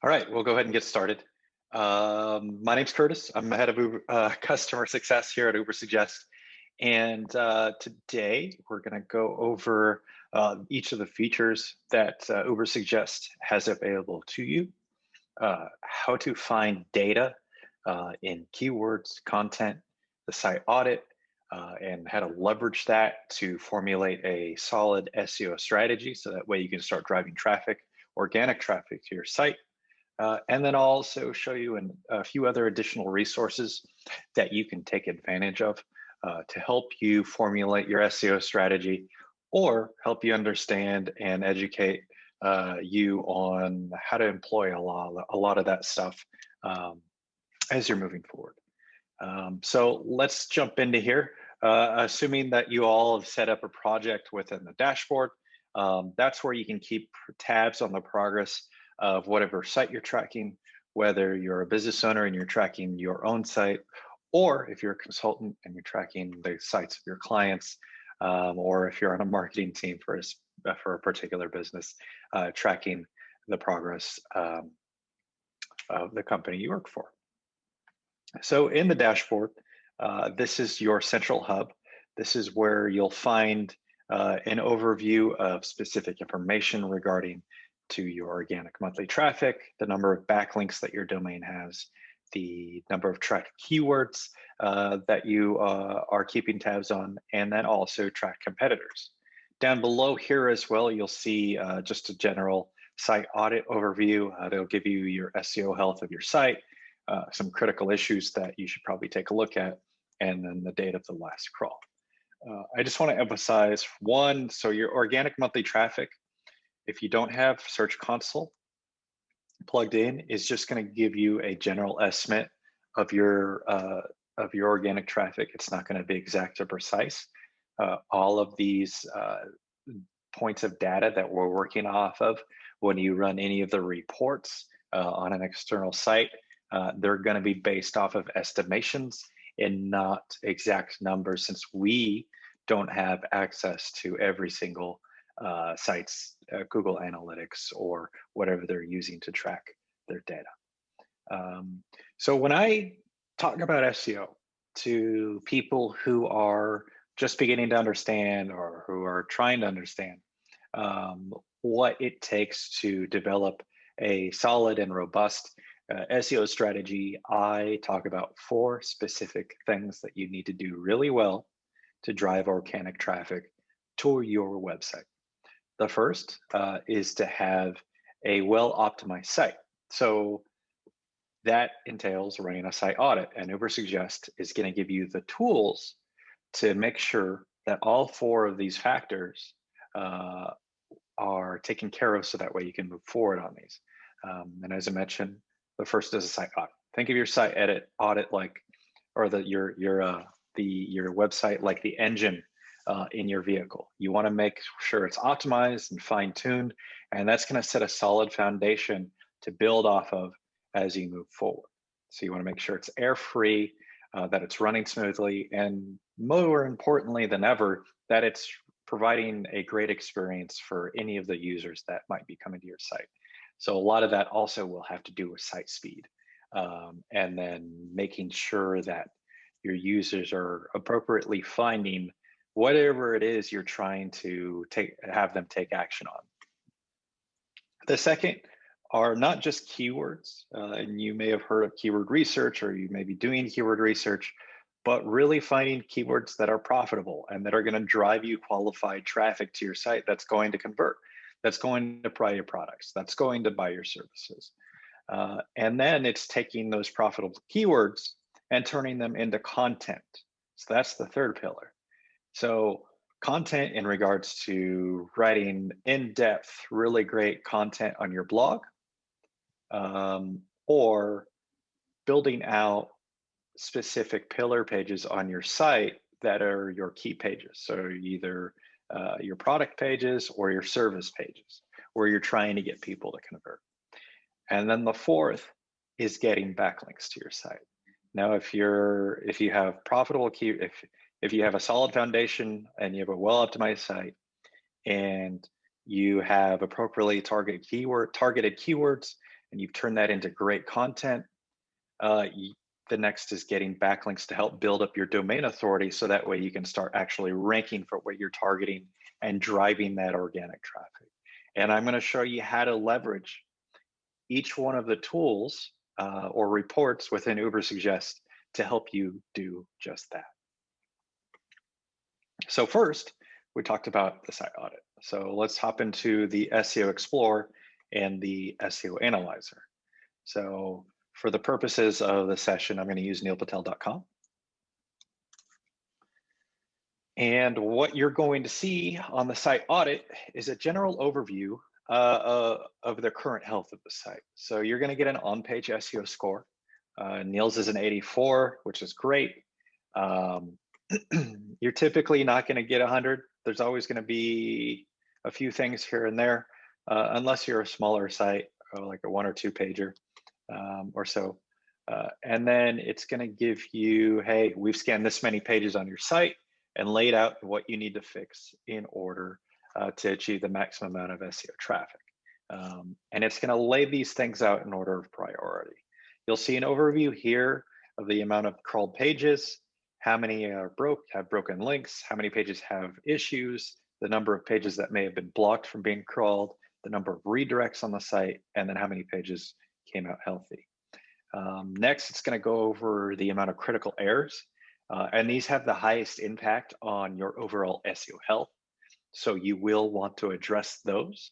All right, we'll go ahead and get started. My name's Curtis. I'm the head of customer success here at Ubersuggest. And today we're going to go over each of the features that Ubersuggest has available to you, how to find data in keywords, content, the site audit, and how to leverage that to formulate a solid SEO strategy so that way you can start driving traffic, organic traffic to your site. And then I'll also show you a few other additional resources that you can take advantage of to help you formulate your SEO strategy or help you understand and educate you on how to employ a lot of that stuff as you're moving forward. So let's jump into here. Assuming that you all have set up a project within the dashboard, that's where you can keep tabs on the progress of whatever site you're tracking, whether you're a business owner and you're tracking your own site, or if you're a consultant and you're tracking the sites of your clients, or if you're on a marketing team for a particular business, tracking the progress of the company you work for. So in the dashboard, this is your central hub. This is where you'll find an overview of specific information regarding to your organic monthly traffic, the number of backlinks that your domain has, the number of tracked keywords that you are keeping tabs on, and then also track competitors. Down below here as well, you'll see just a general site audit overview. They'll give you your SEO health of your site, some critical issues that you should probably take a look at, and then the date of the last crawl. I just want to emphasize one, so your organic monthly traffic, if you don't have Search Console plugged in, is just going to give you a general estimate of your organic traffic. It's not going to be exact or precise. All of these points of data that we're working off of, when you run any of the reports on an external site, they're going to be based off of estimations and not exact numbers, since we don't have access to every single site's Google Analytics or whatever they're using to track their data. So when I talk about SEO to people who are just beginning to understand or who are trying to understand what it takes to develop a solid and robust SEO strategy, I talk about 4 specific things that you need to do really well to drive organic traffic to your website. The first is to have a well-optimized site. So that entails running a site audit, and Ubersuggest is going to give you the tools to make sure that all 4 of these factors are taken care of, so that way you can move forward on these. And as I mentioned, the first is a site audit. Think of your site audit like, or your website like the engine in your vehicle. You want to make sure it's optimized and fine-tuned, and that's going to set a solid foundation to build off of as you move forward. So you want to make sure it's air-free, that it's running smoothly, and more importantly than ever, that it's providing a great experience for any of the users that might be coming to your site. So a lot of that also will have to do with site speed, and then making sure that your users are appropriately finding whatever it is you're trying to have them take action on. The second are not just keywords, and you may have heard of keyword research, or you may be doing keyword research, but really finding keywords that are profitable and that are going to drive you qualified traffic to your site that's going to convert, that's going to buy your products, that's going to buy your services. And then it's taking those profitable keywords and turning them into content. So that's the third pillar. So content in regards to writing in-depth, really great content on your blog, or building out specific pillar pages on your site that are your key pages. So either your product pages or your service pages, where you're trying to get people to convert. And then the fourth is getting backlinks to your site. Now, if you have profitable if you have a solid foundation and you have a well-optimized site, and you have appropriately targeted keywords, and you've turned that into great content, uh, the next is getting backlinks to help build up your domain authority so that way you can start actually ranking for what you're targeting and driving that organic traffic. And I'm going to show you how to leverage each one of the tools or reports within Ubersuggest to help you do just that. So first, we talked about the site audit. So let's hop into the SEO Explorer and the SEO Analyzer. So for the purposes of the session, I'm going to use neilpatel.com. And what you're going to see on the site audit is a general overview of the current health of the site. So you're going to get an on-page SEO score. Neil's is an 84, which is great. You're typically not going to get 100. There's always going to be a few things here and there, unless you're a smaller site, or like a 1 or 2 pager or so. And then it's going to give you, hey, we've scanned this many pages on your site and laid out what you need to fix in order to achieve the maximum amount of SEO traffic. And it's going to lay these things out in order of priority. You'll see an overview here of the amount of crawled pages, how many have broken links, how many pages have issues, the number of pages that may have been blocked from being crawled, the number of redirects on the site, and then how many pages came out healthy. Next, it's going to go over the amount of critical errors, and these have the highest impact on your overall SEO health. So you will want to address those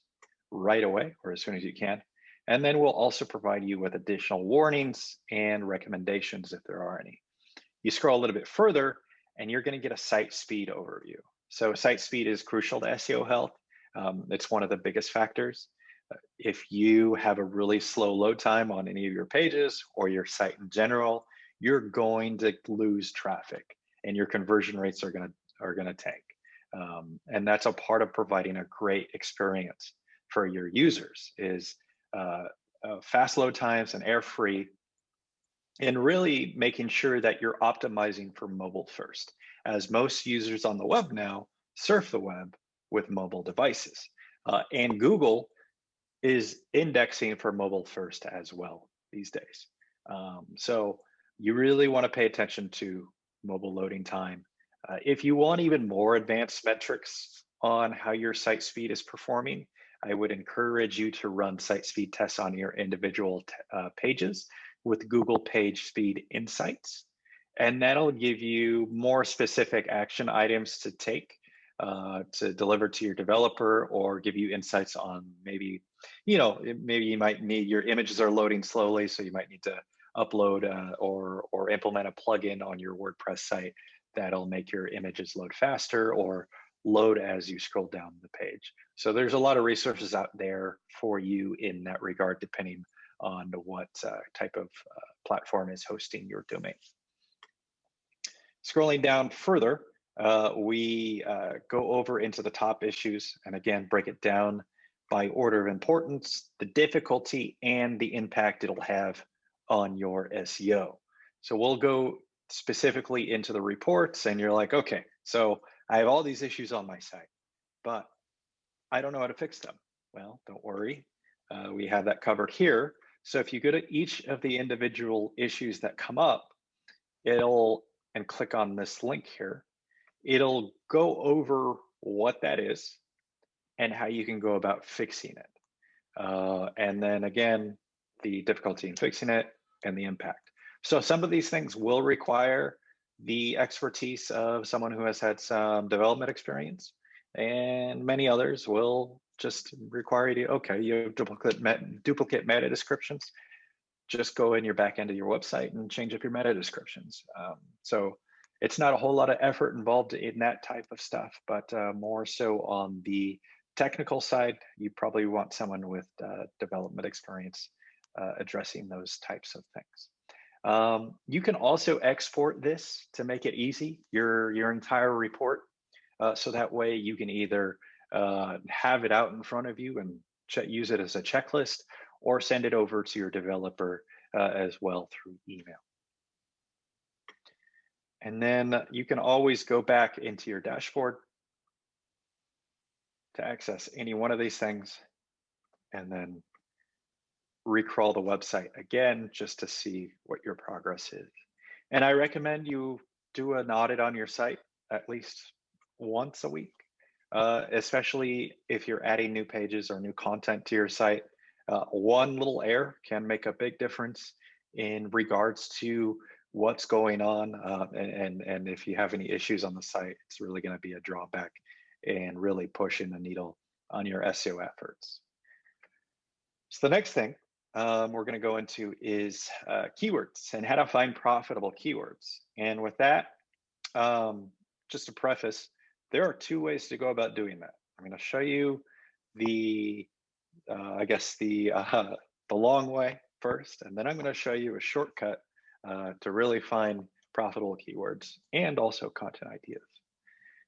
right away or as soon as you can. And then we'll also provide you with additional warnings and recommendations if there are any. You scroll a little bit further and you're going to get a site speed overview. So site speed is crucial to SEO health. It's one of the biggest factors. If you have a really slow load time on any of your pages or your site in general, you're going to lose traffic and your conversion rates are going to tank. And that's a part of providing a great experience for your users is fast load times and error free, and really making sure that you're optimizing for mobile first, as most users on the web now surf the web with mobile devices. And Google is indexing for mobile first as well these days. So you really want to pay attention to mobile loading time. If you want even more advanced metrics on how your site speed is performing, I would encourage you to run site speed tests on your individual pages with Google Page Speed Insights. And that'll give you more specific action items to take to deliver to your developer, or give you insights on maybe you might need, your images are loading slowly, so you might need to upload or implement a plugin on your WordPress site that'll make your images load faster or load as you scroll down the page. So there's a lot of resources out there for you in that regard, depending on what type of platform is hosting your domain. Scrolling down further, we go over into the top issues and again, break it down by order of importance, the difficulty, and the impact it'll have on your SEO. So we'll go specifically into the reports and you're like, okay, so I have all these issues on my site, but I don't know how to fix them. Well, don't worry. We have that covered here. So if you go to each of the individual issues that come up, and click on this link here, it'll go over what that is and how you can go about fixing it. And then again, the difficulty in fixing it and the impact. So some of these things will require the expertise of someone who has had some development experience, and many others will just require you to, okay, you have duplicate meta descriptions, just go in your back end of your website and change up your meta descriptions. So it's not a whole lot of effort involved in that type of stuff, but more so on the technical side, you probably want someone with development experience addressing those types of things. You can also export this to make it easy, your entire report, so that way you can either have it out in front of you and use it as a checklist, or send it over to your developer as well through email. And then you can always go back into your dashboard to access any one of these things and then recrawl the website again just to see what your progress is. And I recommend you do an audit on your site at least once a week, especially if you're adding new pages or new content to your site. One little error can make a big difference in regards to what's going on. And if you have any issues on the site, it's really going to be a drawback and really pushing the needle on your SEO efforts. So the next thing we're going to go into is keywords and how to find profitable keywords. And with that, just to preface, there are two ways to go about doing that. I'm going to show you the, I guess the long way first, and then I'm going to show you a shortcut to really find profitable keywords and also content ideas.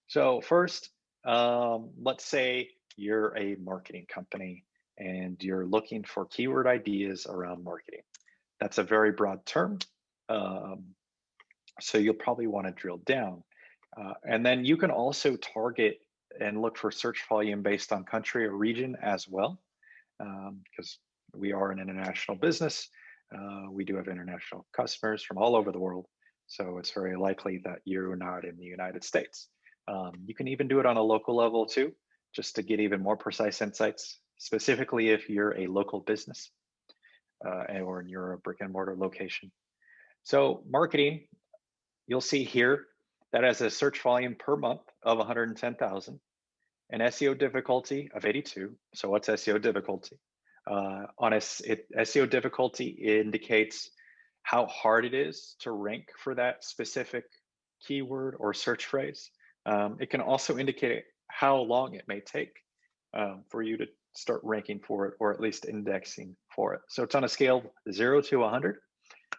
So first, let's say you're a marketing company and you're looking for keyword ideas around marketing. That's a very broad term. So you'll probably want to drill down. And then you can also target and look for search volume based on country or region as well, because we are an international business. We do have international customers from all over the world. So it's very likely that you're not in the United States. You can even do it on a local level too, just to get even more precise insights, specifically if you're a local business or in your brick and mortar location. So marketing, you'll see here that has a search volume per month of 110,000, an SEO difficulty of 82. So what's SEO difficulty? SEO difficulty indicates how hard it is to rank for that specific keyword or search phrase. It can also indicate how long it may take for you to start ranking for it, or at least indexing for it. So it's on a scale 0 to 100.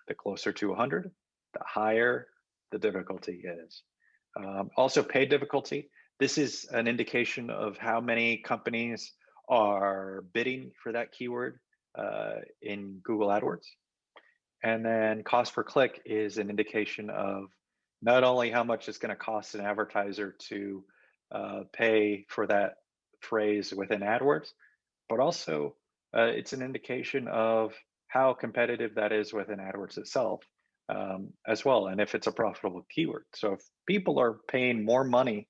The closer to 100, the higher the difficulty is. Also paid difficulty. This is an indication of how many companies are bidding for that keyword in Google AdWords. And then cost per click is an indication of not only how much it's going to cost an advertiser to pay for that phrase within AdWords, but also it's an indication of how competitive that is within AdWords itself as well, and if it's a profitable keyword. So if people are paying more money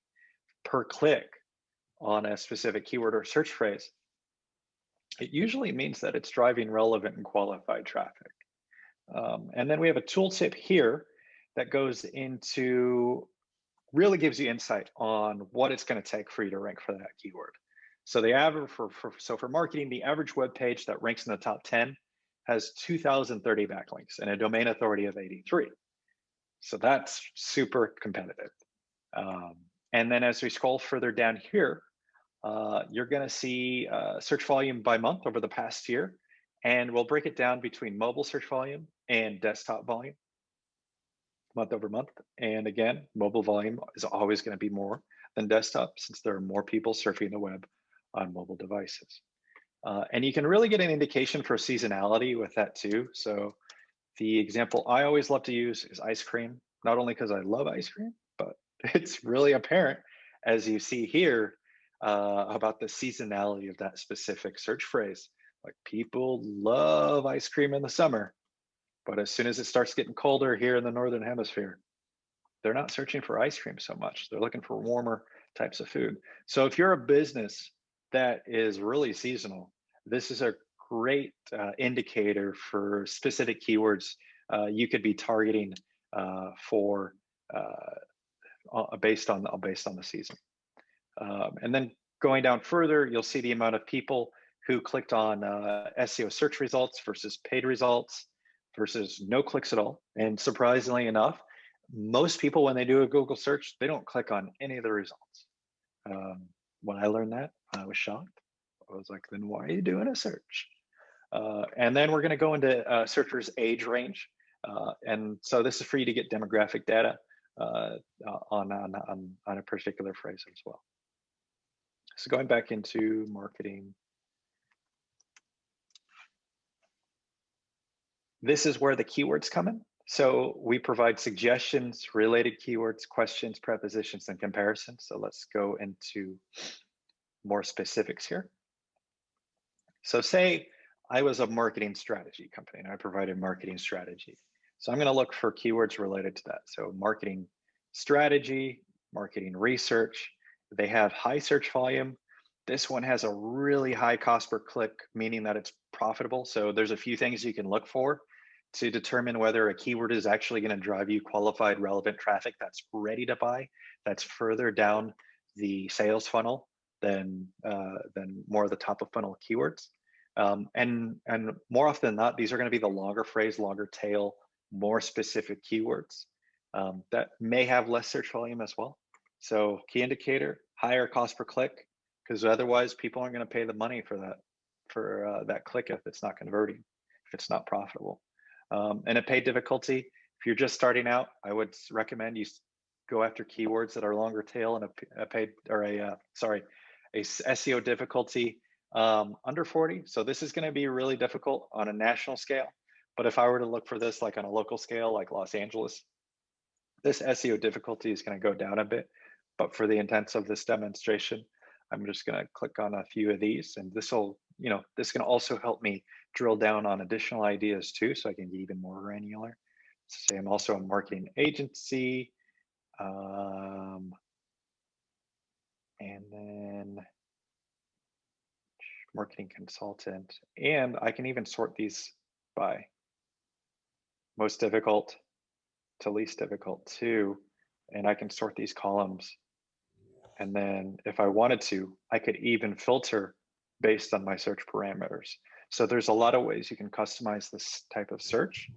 per click on a specific keyword or search phrase, it usually means that it's driving relevant and qualified traffic. And then we have a tooltip here that goes into, really gives you insight on what it's going to take for you to rank for that keyword. So the average for marketing, the average web page that ranks in the top 10 has 2,030 backlinks and a domain authority of 83. So that's super competitive. And then as we scroll further down here, you're going to see search volume by month over the past year, and we'll break it down between mobile search volume and desktop volume, month over month. And again, mobile volume is always going to be more than desktop, since there are more people surfing the web on mobile devices. And you can really get an indication for seasonality with that too. So the example I always love to use is ice cream, not only because I love ice cream, but it's really apparent, as you see here, about the seasonality of that specific search phrase. Like, people love ice cream in the summer, but as soon as it starts getting colder here in the Northern Hemisphere, they're not searching for ice cream so much. They're looking for warmer types of food. So if you're a business that is really seasonal, this is a great indicator for specific keywords you could be targeting for based on the season. And then going down further, you'll see the amount of people who clicked on SEO search results versus paid results versus no clicks at all. And surprisingly enough, most people, when they do a Google search, they don't click on any of the results. When I learned that, I was shocked. I was like, then why are you doing a search? And then we're going to go into searchers' age range. And so this is for you to get demographic data on a particular phrase as well. So going back into marketing, this is where the keywords come in. So we provide suggestions, related keywords, questions, prepositions, and comparisons. So let's go into more specifics here. So say I was a marketing strategy company and I provided marketing strategy. So I'm going to look for keywords related to that. So marketing strategy, marketing research. They have high search volume. This one has a really high cost per click, meaning that it's profitable. So there's a few things you can look for to determine whether a keyword is actually going to drive you qualified, relevant traffic that's ready to buy, that's further down the sales funnel than more of the top of funnel keywords. And more often than not, these are going to be the longer phrase, longer tail, more specific keywords that may have less search volume as well. So key indicator, higher cost per click, because otherwise people aren't going to pay the money for that click if it's not converting, if it's not profitable. And a paid difficulty, if you're just starting out, I would recommend you go after keywords that are longer tail and a paid or a SEO difficulty under 40. So this is going to be really difficult on a national scale. But if I were to look for this like on a local scale, like Los Angeles, this SEO difficulty is going to go down a bit. But for the intents of this demonstration, I'm just going to click on a few of these, and this can also help me drill down on additional ideas too, so I can get even more granular. Say I'm also a marketing agency, and then marketing consultant, and I can even sort these by most difficult to least difficult too, and I can sort these columns. And then if I wanted to, I could even filter based on my search parameters. So there's a lot of ways you can customize this type of search.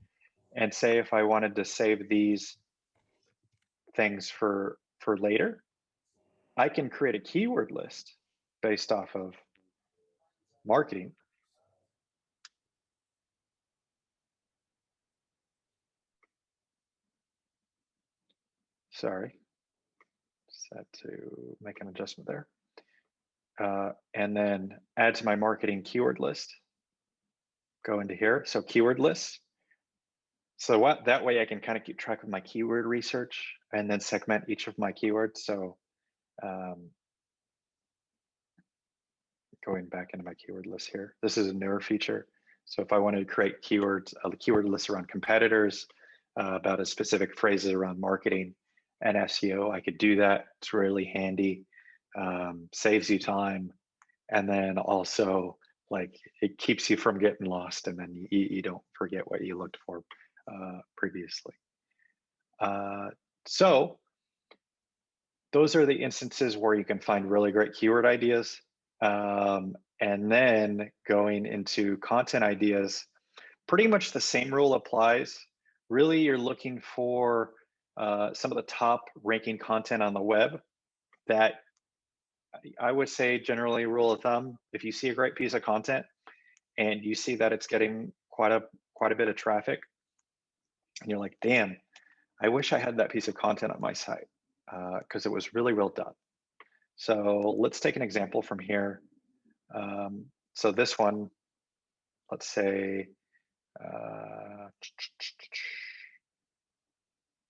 And say if I wanted to save these things for later, I can create a keyword list based off of marketing. Sorry, just had to make an adjustment there. And then add to my marketing keyword list. Go into here, so keyword lists. So that way I can kind of keep track of my keyword research and then segment each of my keywords. So going back into my keyword list here, this is a newer feature. So if I wanted to create keywords, a keyword list around competitors, about a specific phrases around marketing and SEO, I could do that. It's really handy, saves you time. And then also like it keeps you from getting lost, and then you don't forget what you looked for previously. So those are the instances where you can find really great keyword ideas. And then going into content ideas, pretty much the same rule applies. Really, you're looking for some of the top ranking content on the web that I would say generally rule of thumb, if you see a great piece of content and you see that it's getting quite a bit of traffic, and you're like, damn, I wish I had that piece of content on my site because it was really well done. So let's take an example from here. So this one, let's say,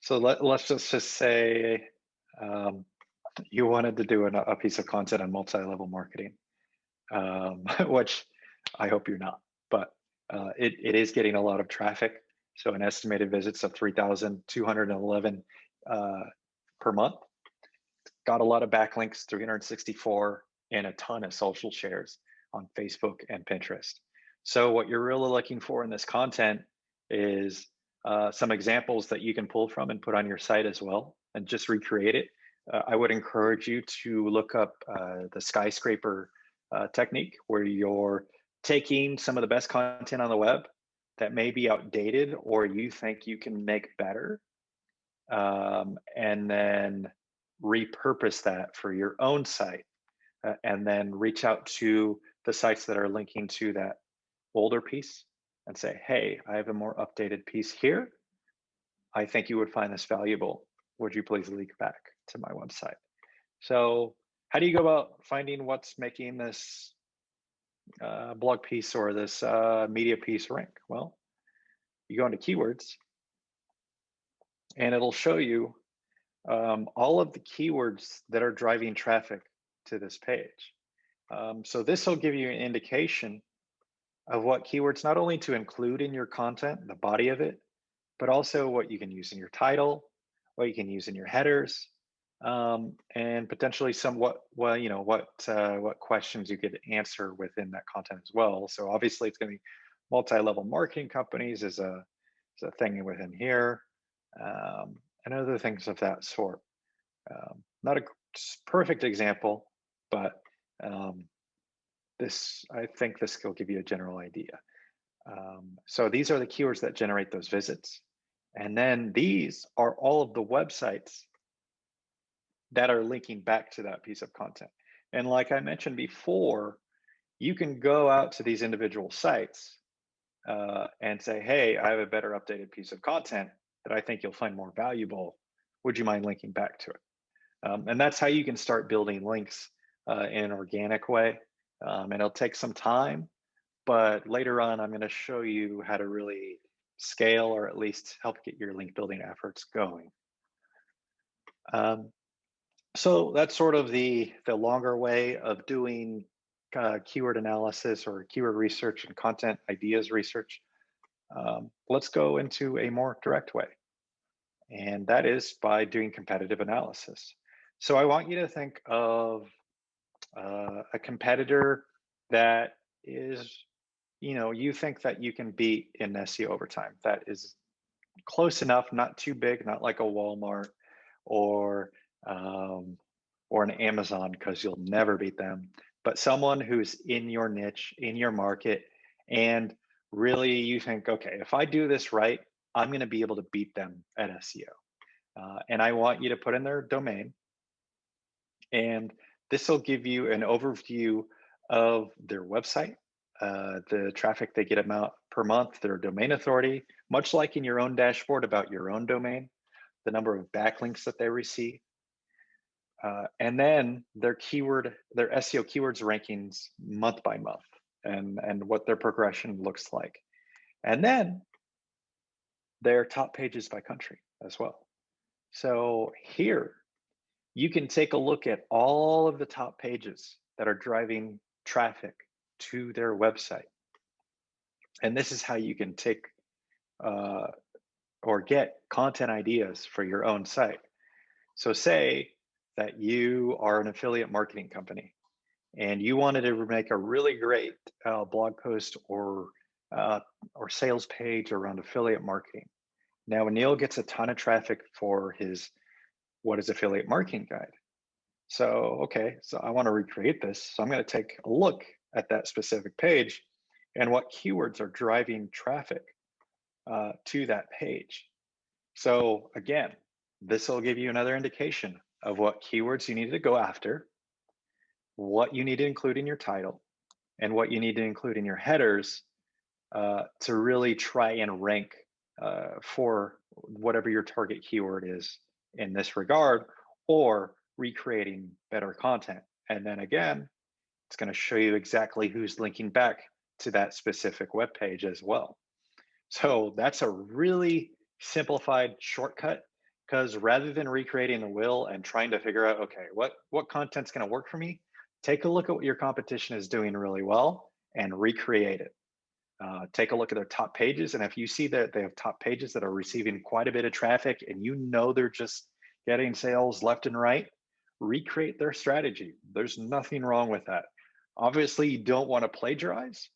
so let's just say you wanted to do a piece of content on multi-level marketing, which I hope you're not, but it is getting a lot of traffic. So an estimated visits of 3,211 per month. Got a lot of backlinks, 364, and a ton of social shares on Facebook and Pinterest. So what you're really looking for in this content is some examples that you can pull from and put on your site as well, and just recreate it. I would encourage you to look up the skyscraper technique, where you're taking some of the best content on the web that may be outdated or you think you can make better, and then repurpose that for your own site, and then reach out to the sites that are linking to that older piece and say, hey, I have a more updated piece here. I think you would find this valuable. Would you please link back to my website? So how do you go about finding what's making this blog piece or this media piece rank? Well, you go into keywords and it'll show you all of the keywords that are driving traffic to this page. So this will give you an indication of what keywords not only to include in your content, the body of it, but also what you can use in your title, what you can use in your headers, and potentially some what questions you could answer within that content as well. So obviously, it's going to be multi-level marketing companies is a thing within here, and other things of that sort. Not a perfect example, but um, this I think this will give you a general idea. So these are the keywords that generate those visits. And then these are all of the websites that are linking back to that piece of content. And like I mentioned before, you can go out to these individual sites and say, hey, I have a better updated piece of content that I think you'll find more valuable. Would you mind linking back to it? And that's how you can start building links in an organic way. And it'll take some time, but later on, I'm going to show you how to really scale or at least help get your link building efforts going. Um, so that's sort of the longer way of doing keyword analysis or keyword research and content ideas research. Let's go into a more direct way, and that is by doing competitive analysis. So I want you to think of a competitor that is, you think that you can beat in SEO over time. That is close enough, not too big, not like a Walmart or um, or an Amazon, because you'll never beat them, but someone who's in your niche, in your market, and really you think, okay, if I do this right, I'm going to be able to beat them at SEO. And I want you to put in their domain, and this will give you an overview of their website, the traffic they get amount per month, their domain authority, much like in your own dashboard about your own domain, the number of backlinks that they receive, and then their SEO keywords rankings month by month, and what their progression looks like. And then their top pages by country as well. So here, you can take a look at all of the top pages that are driving traffic to their website. And this is how you can take uh, or get content ideas for your own site. So, say that you are an affiliate marketing company and you wanted to make a really great blog post uh, or sales page around affiliate marketing. Now, Neil gets a ton of traffic for his What is Affiliate Marketing Guide. So, okay, so I want to recreate this. So I'm going to take a look at that specific page and what keywords are driving traffic to that page. So again, this will give you another indication of what keywords you need to go after, what you need to include in your title, and what you need to include in your headers to really try and rank for whatever your target keyword is in this regard, or recreating better content. And then again, it's going to show you exactly who's linking back to that specific web page as well. So that's a really simplified shortcut, because rather than recreating the wheel and trying to figure out, okay, what content's going to work for me, take a look at what your competition is doing really well and recreate it. Take a look at their top pages, and if you see that they have top pages that are receiving quite a bit of traffic and they're just getting sales left and right, recreate their strategy. There's nothing wrong with that. Obviously, you don't want to plagiarize,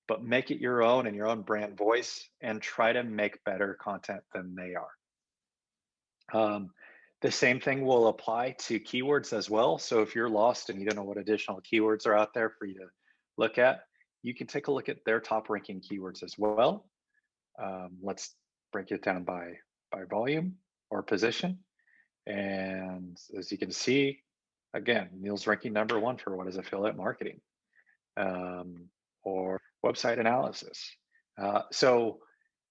but make it your own and your own brand voice, and try to make better content than they are. The same thing will apply to keywords as well. So if you're lost and you don't know what additional keywords are out there for you to look at, you can take a look at their top ranking keywords as well. Let's break it down by volume or position. And as you can see, again, Neil's ranking #1 for what is affiliate marketing or website analysis. So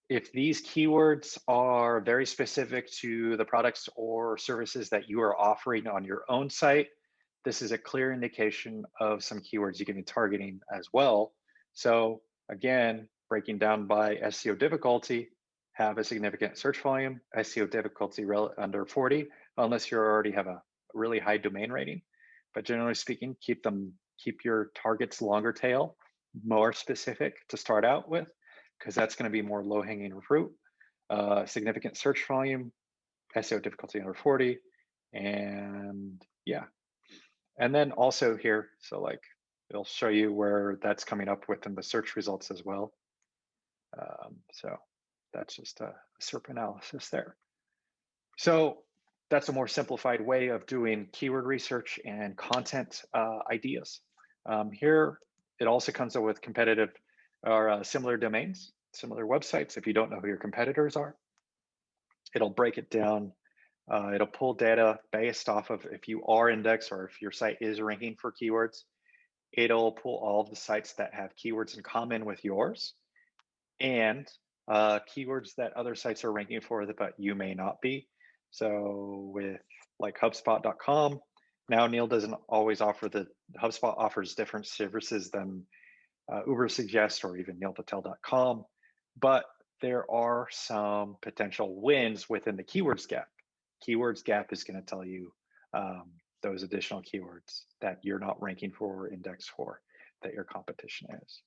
if these keywords are very specific to the products or services that you are offering on your own site, this is a clear indication of some keywords you can be targeting as well. So again, breaking down by SEO difficulty, have a significant search volume, SEO difficulty under 40, unless you already have a really high domain rating. But generally speaking, keep your targets longer tail, more specific to start out with, because that's going to be more low hanging fruit. Significant search volume, SEO difficulty under 40, and yeah. And then also here, so like it'll show you where that's coming up within the search results as well. So that's just a SERP analysis there. So that's a more simplified way of doing keyword research and content ideas. Here, it also comes up with competitive or similar domains, similar websites. If you don't know who your competitors are, it'll break it down. It'll pull data based off of if you are indexed or if your site is ranking for keywords. It'll pull all of the sites that have keywords in common with yours and keywords that other sites are ranking for, but you may not be. So with like HubSpot.com, now Neil doesn't always offer HubSpot offers different services than Ubersuggest or even neilpatel.com, but there are some potential wins within the keywords gap. Keywords gap is going to tell you those additional keywords that you're not ranking for or indexed for that your competition is.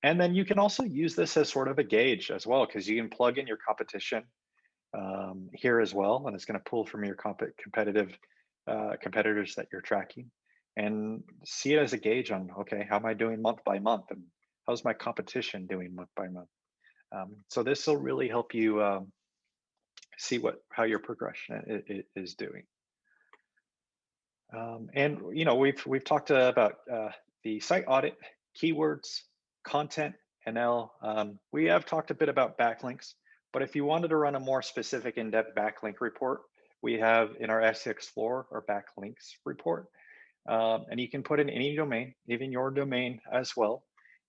And then you can also use this as sort of a gauge as well, because you can plug in your competition here as well, and it's going to pull from your competitors that you're tracking and see it as a gauge on, okay, how am I doing month by month, and how's my competition doing month by month. So this will really help you see how your progression is doing. And you know, we've talked about the site audit, keywords, content, and now we have talked a bit about backlinks. But if you wanted to run a more specific, in-depth backlink report, we have in our SEO Explorer our backlinks report, and you can put in any domain, even your domain as well,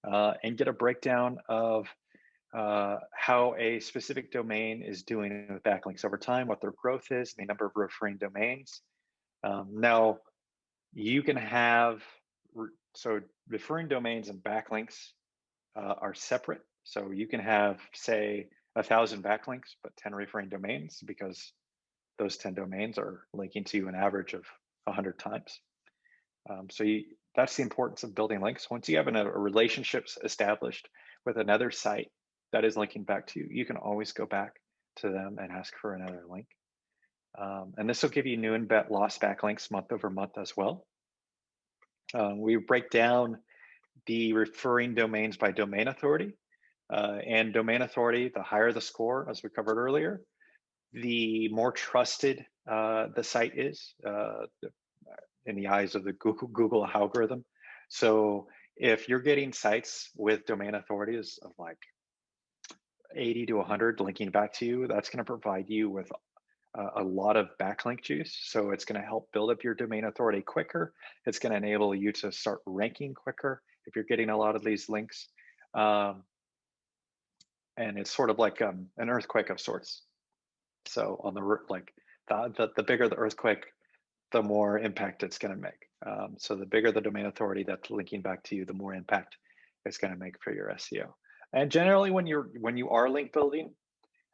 and get a breakdown of how a specific domain is doing with backlinks over time, what their growth is, the number of referring domains. Now, you can have, so referring domains and backlinks are separate. So you can have, say, 1,000 backlinks, but 10 referring domains, because those 10 domains are linking to you an average of 100 times. That's the importance of building links. Once you have a relationship established with another site that is linking back to you, you can always go back to them and ask for another link. And this will give you new and lost backlinks month over month as well. We break down the referring domains by domain authority. And domain authority, the higher the score, as we covered earlier, the more trusted the site is in the eyes of the Google algorithm. So if you're getting sites with domain authorities of like 80 to 100 linking back to you, that's going to provide you with a lot of backlink juice. So it's going to help build up your domain authority quicker. It's going to enable you to start ranking quicker if you're getting a lot of these links. And it's sort of like an earthquake of sorts. So on the bigger the earthquake, the more impact it's going to make. So the bigger the domain authority that's linking back to you, the more impact it's going to make for your SEO. And generally, when you are link building,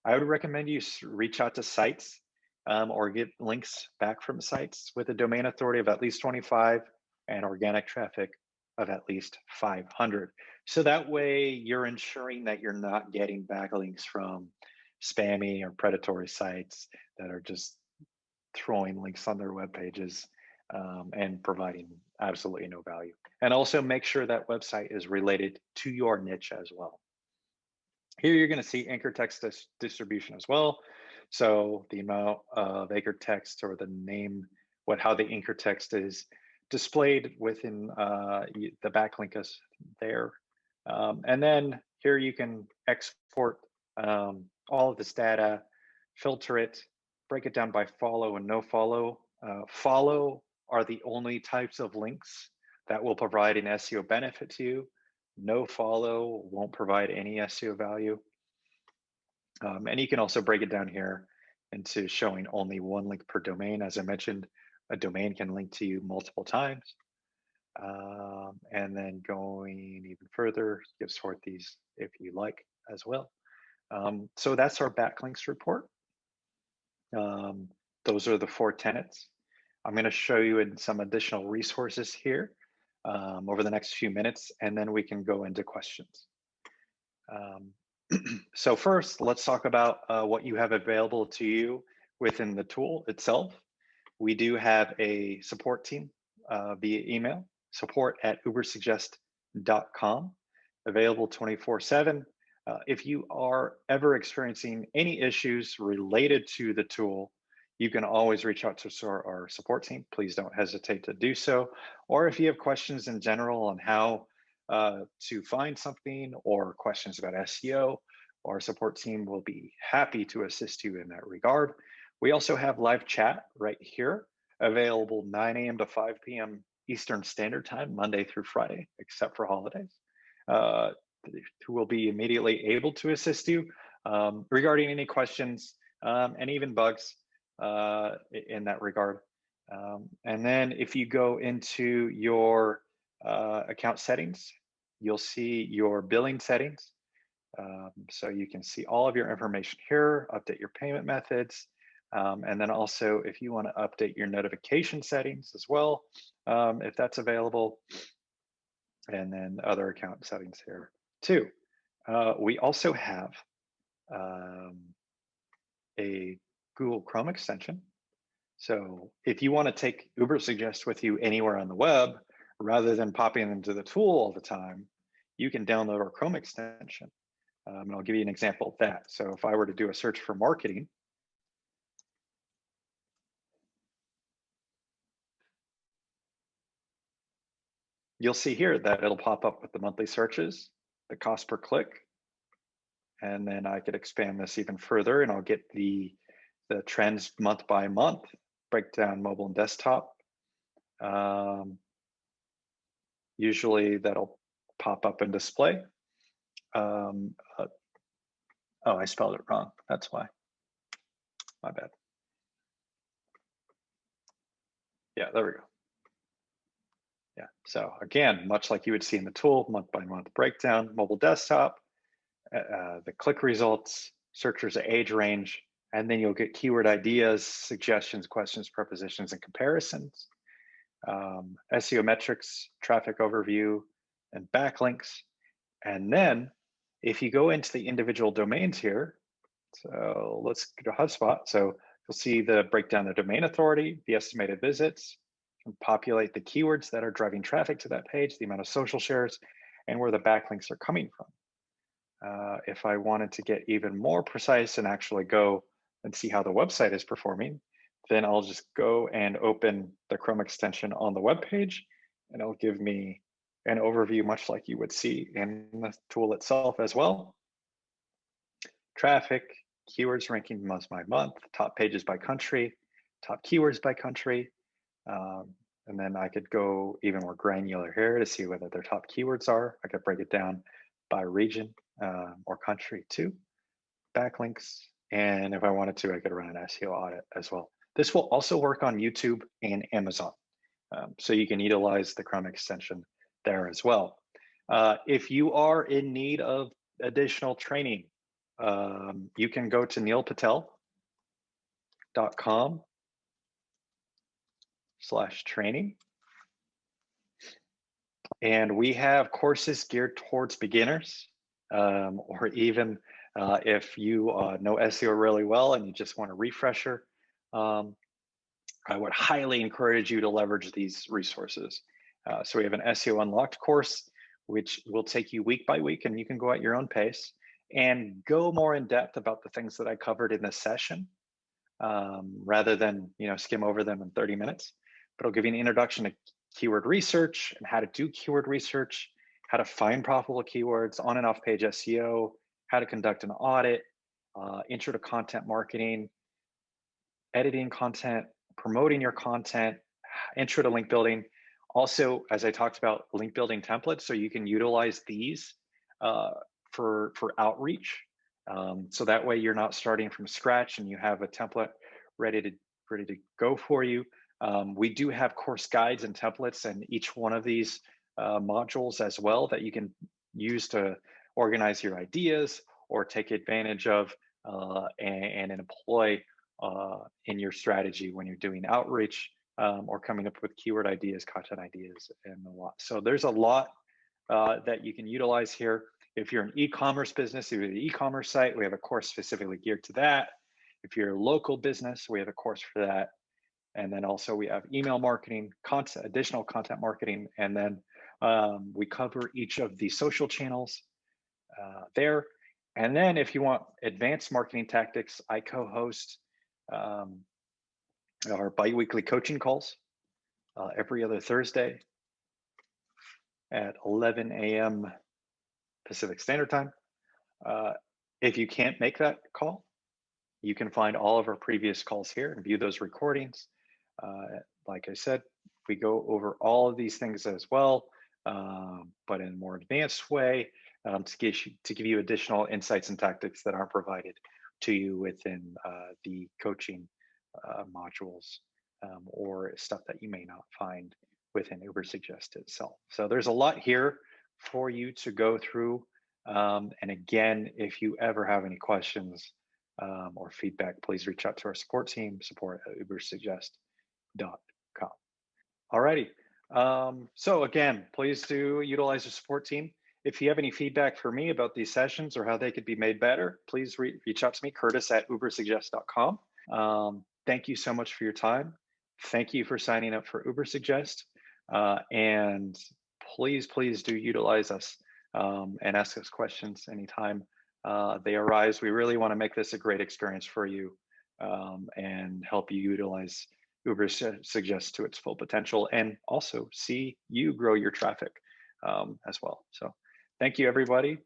I would recommend you reach out to sites or get links back from sites with a domain authority of at least 25 and organic traffic of at least 500. So that way you're ensuring that you're not getting backlinks from spammy or predatory sites that are just throwing links on their web pages and providing absolutely no value. And also make sure that website is related to your niche as well. Here you're going to see anchor text distribution as well. So the amount of anchor text or the name, how the anchor text is displayed within the backlink is there. And then here you can export all of this data, filter it, break it down by follow and no follow. Follow are the only types of links that will provide an SEO benefit to you. No follow won't provide any SEO value. And you can also break it down here into showing only one link per domain. As I mentioned, a domain can link to you multiple times. And then going even further, you can sort these if you like as well. So that's our backlinks report. Those are the 4 tenets. I'm going to show you in some additional resources here. over the next few minutes, and then we can go into questions. So first, let's talk about what you have available to you within the tool itself. We do have a support team via email, support@ubersuggest.com, available 24/7. If you are ever experiencing any issues related to the tool, you can always reach out to our support team. Please don't hesitate to do so. Or if you have questions in general on how to find something or questions about SEO, our support team will be happy to assist you in that regard. We also have live chat right here, available 9 a.m. to 5 p.m. Eastern Standard Time, Monday through Friday, except for holidays, who will be immediately able to assist you regarding any questions and even bugs in that regard. And then if you go into your account settings, you'll see your billing settings. So you can see all of your information here, update your payment methods, and then also if you want to update your notification settings as well, if that's available, and then other account settings here too. We also have a Google Chrome extension. So if you want to take Ubersuggest with you anywhere on the web, rather than popping into the tool all the time, you can download our Chrome extension. And I'll give you an example of that. So if I were to do a search for marketing, you'll see here that it'll pop up with the monthly searches, the cost per click, and then I could expand this even further and I'll get the trends month by month, breakdown mobile and desktop. Usually that'll pop up and display. Oh, I spelled it wrong. That's why. My bad. Yeah, there we go. Yeah, so again, much like you would see in the tool, month by month breakdown, mobile desktop, the click results, searchers age range, and then you'll get keyword ideas, suggestions, questions, prepositions, and comparisons, SEO metrics, traffic overview, and backlinks. And then if you go into the individual domains here, so let's go to HubSpot. So you'll see the breakdown of domain authority, the estimated visits, and populate the keywords that are driving traffic to that page, the amount of social shares, and where the backlinks are coming from. If I wanted to get even more precise and actually go and see how the website is performing, then I'll just go and open the Chrome extension on the web page, and it'll give me an overview, much like you would see in the tool itself as well. Traffic, keywords ranking month by month, top pages by country, top keywords by country. And then I could go even more granular here to see whether their top keywords are. I could break it down by region or country too. Backlinks. And if I wanted to, I could run an SEO audit as well. This will also work on YouTube and Amazon. So you can utilize the Chrome extension there as well. If you are in need of additional training, you can go to neilpatel.com/training. And we have courses geared towards beginners, or even if you know SEO really well and you just want a refresher, I would highly encourage you to leverage these resources. So we have an SEO Unlocked course, which will take you week by week, and you can go at your own pace and go more in depth about the things that I covered in this session, rather than skim over them in 30 minutes. But it'll give you an introduction to keyword research and how to do keyword research, how to find profitable keywords, on and off page SEO, how to conduct an audit, intro to content marketing, editing content, promoting your content, intro to link building. Also, as I talked about, link building templates, so you can utilize these for outreach. So that way you're not starting from scratch and you have a template ready to go for you. We do have course guides and templates in each one of these modules as well that you can use to organize your ideas or take advantage of and employ in your strategy when you're doing outreach or coming up with keyword ideas, content ideas, and a lot. So there's a lot that you can utilize here. If you're an e-commerce business, if you're the e-commerce site, we have a course specifically geared to that. If you're a local business, we have a course for that. And then also we have email marketing, content, additional content marketing, and then we cover each of the social channels there. And then if you want advanced marketing tactics, I co-host um, our bi-weekly coaching calls every other Thursday at 11 a.m. Pacific Standard Time. If you can't make that call, you can find all of our previous calls here and view those recordings. Like I said, we go over all of these things as well, but in a more advanced way to give you additional insights and tactics that aren't provided to you within the coaching modules or stuff that you may not find within Ubersuggest itself. So there's a lot here for you to go through. And again, if you ever have any questions or feedback, please reach out to our support team, support@ubersuggest.com. Alrighty. So again, please do utilize the support team. If you have any feedback for me about these sessions or how they could be made better, please reach out to me, Curtis@ubersuggest.com. Thank you so much for your time. Thank you for signing up for Ubersuggest. And please do utilize us and ask us questions anytime they arise. We really want to make this a great experience for you and help you utilize Ubersuggest to its full potential and also see you grow your traffic as well. So thank you, everybody.